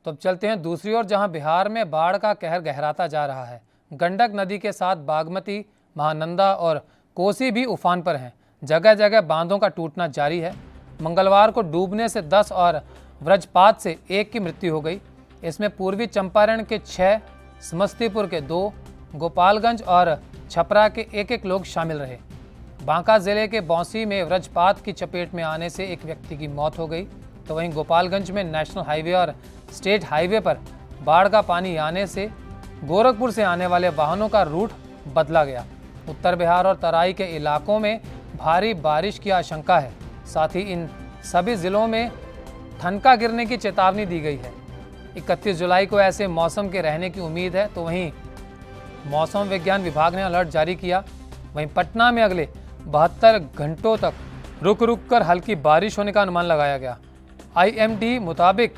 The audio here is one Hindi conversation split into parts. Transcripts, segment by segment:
तो अब चलते हैं दूसरी ओर, जहां बिहार में बाढ़ का कहर गहराता जा रहा है। गंडक नदी के साथ बागमती, महानंदा और कोसी भी उफान पर हैं। जगह जगह बांधों का टूटना जारी है। मंगलवार को डूबने से 10 और वज्रपात से 1 की मृत्यु हो गई। इसमें पूर्वी चंपारण के 6, समस्तीपुर के 2, गोपालगंज और छपरा के 1-1 लोग शामिल रहे। बांका जिले के बौंसी में वज्रपात की चपेट में आने से एक व्यक्ति की मौत हो गई। तो वहीं गोपालगंज में नेशनल हाईवे और स्टेट हाईवे पर बाढ़ का पानी आने से गोरखपुर से आने वाले वाहनों का रूट बदला गया। उत्तर बिहार और तराई के इलाकों में भारी बारिश की आशंका है। साथ ही इन सभी जिलों में ठनका गिरने की चेतावनी दी गई है। 31 जुलाई को ऐसे मौसम के रहने की उम्मीद है। तो वहीं मौसम विज्ञान विभाग ने अलर्ट जारी किया। वहीं पटना में अगले 72 घंटों तक रुक रुक कर हल्की बारिश होने का अनुमान लगाया गया। IMD मुताबिक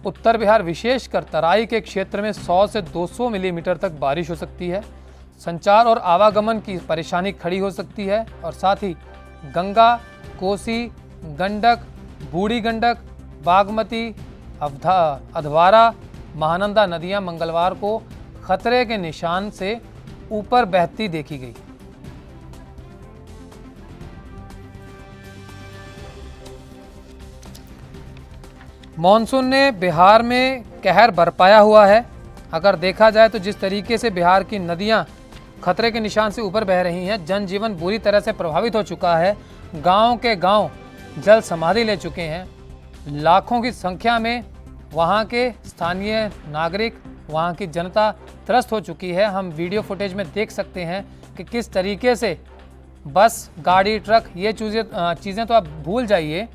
उत्तर बिहार विशेषकर तराई के क्षेत्र में 100 से 200 मिलीमीटर तक बारिश हो सकती है। संचार और आवागमन की परेशानी खड़ी हो सकती है और साथ ही गंगा, कोसी, गंडक, बूढ़ी गंडक, बागमती, अधवारा, महानंदा नदियां मंगलवार को खतरे के निशान से ऊपर बहती देखी गई। मॉनसून ने बिहार में कहर बरपाया हुआ है। अगर देखा जाए तो जिस तरीके से बिहार की नदियां खतरे के निशान से ऊपर बह रही हैं, जनजीवन बुरी तरह से प्रभावित हो चुका है। गांव के गांव जल समाधि ले चुके हैं। लाखों की संख्या में वहां के स्थानीय नागरिक, वहां की जनता त्रस्त हो चुकी है। हम वीडियो फुटेज में देख सकते हैं कि किस तरीके से बस, गाड़ी, ट्रक, ये चीज़ें तो आप भूल जाइए,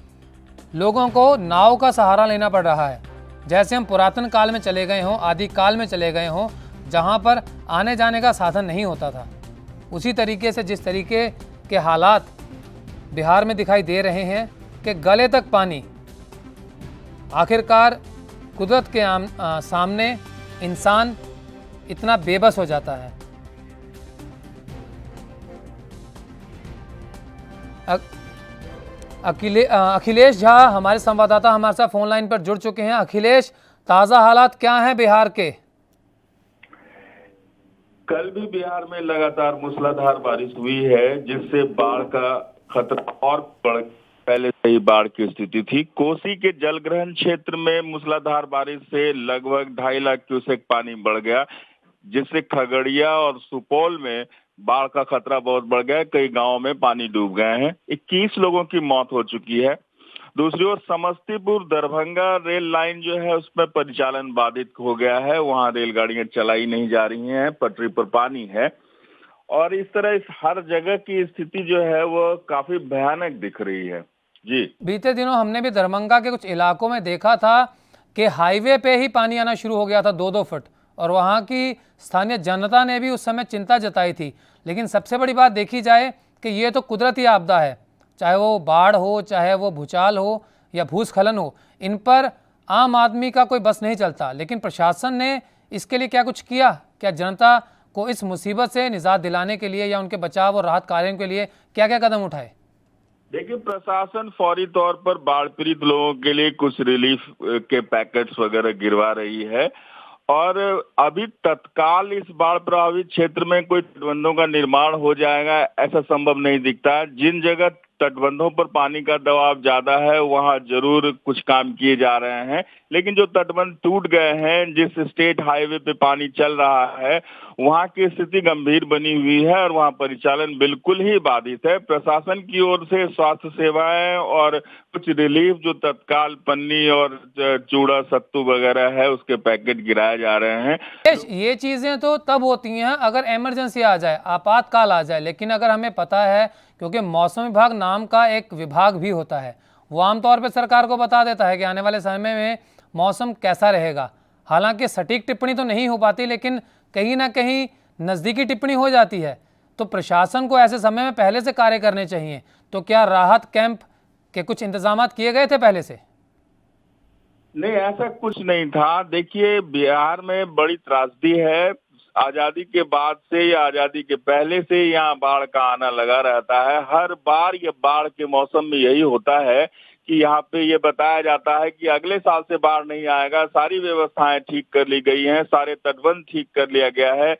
लोगों को नाव का सहारा लेना पड़ रहा है। जैसे हम पुरातन काल में चले गए हों, आदि काल में चले गए हों, जहां पर आने जाने का साधन नहीं होता था। उसी तरीके से जिस तरीके के हालात बिहार में दिखाई दे रहे हैं कि गले तक पानी, आखिरकार कुदरत के सामने इंसान इतना बेबस हो जाता है। अखिलेश झा हमारे संवाददाता हमारे साथ फोन लाइन पर जुड़ चुके हैं। अखिलेश, ताज़ा हालात क्या हैं बिहार के? कल भी बिहार में लगातार मूसलाधार बारिश हुई है, जिससे बाढ़ का खतरा और बढ़, पहले से ही बाढ़ की स्थिति थी। कोसी के जलग्रहण क्षेत्र में मूसलाधार बारिश से लगभग 2.5 लाख क्यूसेक पानी बढ़ गया, जिससे खगड़िया और सुपौल में बाढ़ का खतरा बहुत बढ़ गया है। कई गांवों में पानी डूब गए हैं। 21 लोगों की मौत हो चुकी है। दूसरी ओर समस्तीपुर दरभंगा रेल लाइन जो है, उसमें परिचालन बाधित हो गया है। वहां रेलगाड़ियां चलाई नहीं जा रही हैं, पटरी पर पानी है। और इस तरह इस हर जगह की स्थिति जो है वो काफी भयानक दिख रही है। जी, बीते दिनों हमने भी दरभंगा के कुछ इलाकों में देखा था कि हाईवे पे ही पानी आना शुरू हो गया था 2-2 फुट, और वहाँ की स्थानीय जनता ने भी उस समय चिंता जताई थी। लेकिन सबसे बड़ी बात देखी जाए कि ये तो कुदरती आपदा है, चाहे वो बाढ़ हो, चाहे वो भूचाल हो या भूस्खलन हो, इन पर आम आदमी का कोई बस नहीं चलता। लेकिन प्रशासन ने इसके लिए क्या कुछ किया? क्या जनता को इस मुसीबत से निजात दिलाने के लिए या उनके बचाव और राहत कार्यों के लिए क्या क्या कदम उठाए? देखिए, प्रशासन फौरी तौर पर बाढ़ पीड़ित लोगों के लिए कुछ रिलीफ के पैकेट्स वगैरह गिरवा रही है। और अभी तत्काल इस बाढ़ प्रभावित क्षेत्र में कोई तटबंधों का निर्माण हो जाएगा, ऐसा संभव नहीं दिखता। जिन जगह तटबंधों पर पानी का दबाव ज्यादा है, वहां जरूर कुछ काम किए जा रहे हैं। लेकिन जो तटबंध टूट गए हैं, जिस स्टेट हाईवे पे पानी चल रहा है, वहां की स्थिति गंभीर बनी हुई है और वहां परिचालन बिल्कुल ही बाधित है। प्रशासन की ओर से स्वास्थ्य सेवाएं और कुछ रिलीफ, जो तत्काल पन्नी और चूड़ा सत्तू वगैरह है, उसके पैकेट गिराए जा रहे हैं। ये चीजें तो तब होती हैं अगर इमरजेंसी आ जाए, आपातकाल आ जाए। लेकिन अगर हमें पता है, क्योंकि मौसम विभाग नाम का एक विभाग भी होता है, वो आमतौर पर सरकार को बता देता है कि आने वाले समय में मौसम कैसा रहेगा। हालांकि सटीक टिप्पणी तो नहीं हो पाती, लेकिन कहीं ना कहीं नज़दीकी टिप्पणी हो जाती है। तो प्रशासन को ऐसे समय में पहले से कार्य करने चाहिए। तो क्या राहत कैंप के कुछ इंतजाम किए गए थे पहले से? नहीं, ऐसा कुछ नहीं था। देखिए, बिहार में बड़ी त्रासदी है। आजादी के बाद से या आजादी के पहले से यहाँ बाढ़ का आना लगा रहता है। हर बार ये बाढ़ के मौसम में यही होता है कि यहाँ पे ये बताया जाता है कि अगले साल से बाढ़ नहीं आएगा, सारी व्यवस्थाएं ठीक कर ली गई हैं, सारे तटबंध ठीक कर लिया गया है,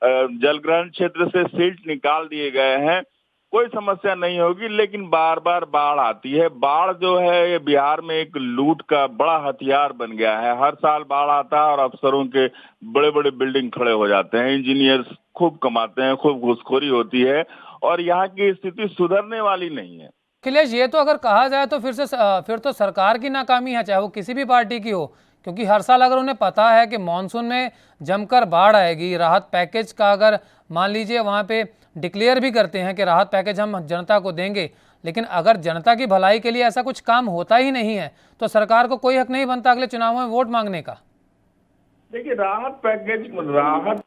जलग्रहण क्षेत्र से सिल्ट निकाल दिए गए हैं, कोई समस्या नहीं होगी। लेकिन बार बार बाढ़ आती है। बाढ़ जो है ये बिहार में एक लूट का बड़ा हथियार बन गया है। हर साल बाढ़ आता है और अफसरों के बड़े बड़े बिल्डिंग खड़े हो जाते हैं, इंजीनियर्स खूब कमाते हैं, खूब घूसखोरी होती है और यहाँ की स्थिति सुधरने वाली नहीं है। अखिलेश, ये तो अगर कहा जाए तो फिर तो सरकार की नाकामी है, चाहे वो किसी भी पार्टी की हो, क्योंकि हर साल अगर उन्हें पता है कि मानसून में जमकर बाढ़ आएगी, राहत पैकेज का अगर मान लीजिए वहाँ पे डिक्लेयर भी करते हैं कि राहत पैकेज हम जनता को देंगे, लेकिन अगर जनता की भलाई के लिए ऐसा कुछ काम होता ही नहीं है तो सरकार को कोई हक नहीं बनता अगले चुनाव में वोट मांगने का। देखिए, राहत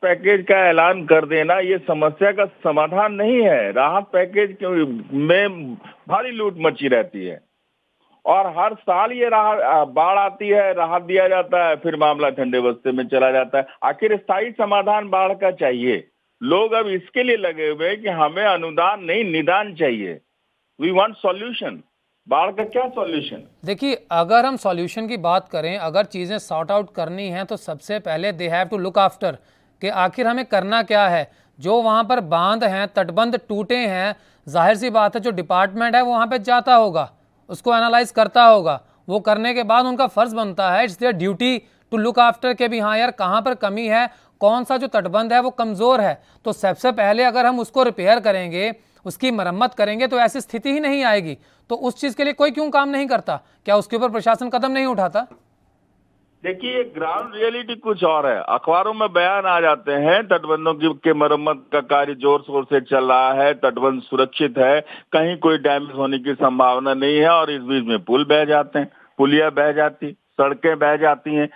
पैकेज का ऐलान कर देना ये समस्या का समाधान नहीं है। राहत पैकेज में भारी लूट मची रहती है और हर साल ये बाढ़ आती है, राहत दिया जाता है, फिर मामला ठंडे बस्ते में चला जाता है। आखिर स्थायी समाधान बाढ़ का चाहिए। लोग अब इसके लिए लगे हुए हैं कि हमें अनुदान नहीं, निदान चाहिए। We want solution. बाढ़ का क्या सॉल्यूशन? देखिए, अगर हम सॉल्यूशन की बात करें, अगर चीज़ें सॉर्ट आउट करनी हैं तो सबसे पहले they have to look after कि आखिर हमें करना क्या है। जो वहाँ पर बांध हैं, तटबंध टूटे हैं, जाहिर सी बात है जो डिपार्टमेंट है वो वहाँ पे जाता होगा, उसको एनालाइज करता होगा। वो करने के बाद उनका फ़र्ज़ बनता है, it's their duty to look after के भी हाँ यार कहाँ पर कमी है, कौन सा जो तटबंध है वो कमज़ोर है, तो सबसे पहले अगर हम उसको रिपेयर करेंगे, उसकी मरम्मत करेंगे तो ऐसी स्थिति ही नहीं आएगी। तो उस चीज़ के लिए कोई क्यों काम नहीं करता? क्या उसके ऊपर प्रशासन कदम नहीं उठाता? देखिए, ग्राउंड रियलिटी कुछ और है। अखबारों में बयान आ जाते हैं तटबंधों की मरम्मत का कार्य जोर शोर से चल रहा है, तटबंध सुरक्षित है, कहीं कोई डैमेज होने की संभावना नहीं है, और इस बीच में पुल बह जाते हैं, पुलिया बह जाती, सड़कें बह जाती हैं,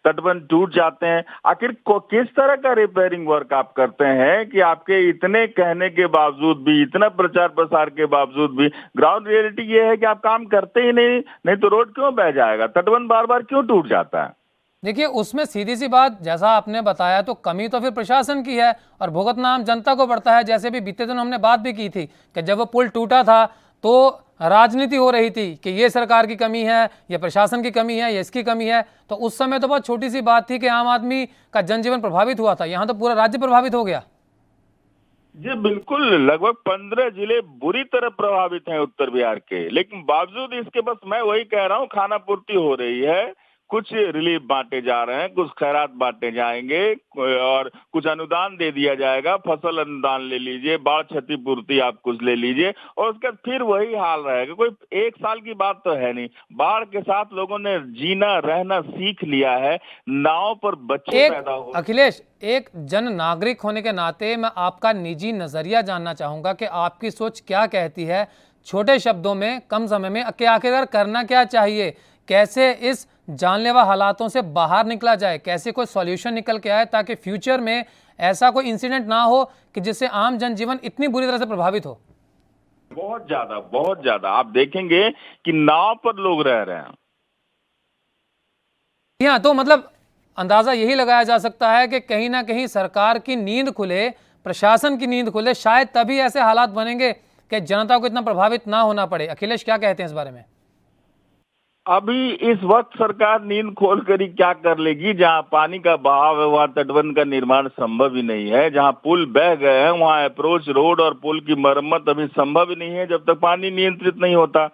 तटबंध टूट जाते हैं। आखिर किस तरह का रिपेयरिंग वर्क आप करते हैं कि आपके इतने कहने के बावजूद भी, इतना प्रचार प्रसार के बावजूद भी ग्राउंड रियलिटी ये है कि आप काम करते ही नहीं तो रोड क्यों बह जाएगा, तटबंध बार बार क्यों टूट जाता है? देखिए, उसमें सीधी सी बात, जैसा आपने बताया, तो कमी तो फिर प्रशासन की है और भुगतना आम जनता को पड़ता है। जैसे भी बीते दिन हमने बात भी की थी कि जब वो पुल टूटा था तो राजनीति हो रही थी कि ये सरकार की कमी है, ये प्रशासन की कमी है, ये इसकी कमी है। तो उस समय तो बहुत छोटी सी बात थी कि आम आदमी का जनजीवन प्रभावित हुआ था, यहाँ तो पूरा राज्य प्रभावित हो गया। जी बिल्कुल, लगभग 15 जिले बुरी तरह प्रभावित हैं उत्तर बिहार के, लेकिन बावजूद इसके बस मैं वही कह रहा हूँ, खाना पूर्ति हो रही है, कुछ रिलीफ बांटे जा रहे हैं, कुछ खैरात बांटे जाएंगे और कुछ अनुदान दे दिया जाएगा। फसल अनुदान ले लीजिए, बाढ़ क्षतिपूर्ति आप कुछ ले लीजिए और उसके बाद फिर वही हाल रहेगा। कोई एक साल की बात तो है नहीं। बाढ़ के साथ लोगों ने जीना रहना सीख लिया है, नाव पर बच्चे पैदा हो। अखिलेश, एक जन नागरिक होने के नाते मैं आपका निजी नजरिया जानना चाहूंगा कि आपकी सोच क्या कहती है, छोटे शब्दों में, कम समय में, कि आखिरकार करना क्या चाहिए, कैसे इस जानलेवा हालातों से बाहर निकला जाए, कैसे कोई सॉल्यूशन निकल के आए ताकि फ्यूचर में ऐसा कोई इंसिडेंट ना हो कि जिससे आम जनजीवन इतनी बुरी तरह से प्रभावित हो। बहुत ज्यादा आप देखेंगे कि नाव पर लोग रह रहे हैं। हाँ, तो मतलब अंदाजा यही लगाया जा सकता है कि कहीं ना कहीं सरकार की नींद खुले, प्रशासन की नींद खुले, शायद तभी ऐसे हालात बनेंगे कि जनता को इतना प्रभावित ना होना पड़े। अखिलेश, क्या कहते हैं इस बारे में? अभी इस वक्त सरकार नींद खोल कर ही क्या कर लेगी? जहां पानी का बहाव है वहां तटबंध का निर्माण संभव ही नहीं है। जहां पुल बह गए हैं वहां अप्रोच रोड और पुल की मरम्मत अभी संभव ही नहीं है जब तक पानी नियंत्रित नहीं होता।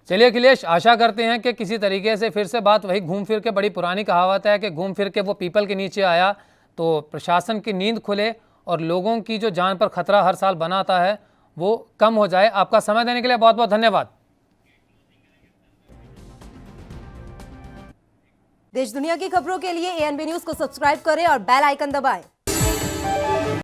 चलिए अखिलेश, आशा करते हैं कि किसी तरीके से फिर से बात वही घूम फिर के, बड़ी पुरानी कहावत है कि घूम फिर के वो पीपल के नीचे आया, तो प्रशासन की नींद खुले और लोगों की जो जान पर खतरा हर साल बनाता है वो कम हो जाए। आपका समय देने के लिए बहुत बहुत धन्यवाद। देश दुनिया की खबरों के लिए ANB न्यूज को सब्सक्राइब करें और बेल आइकन दबाएं।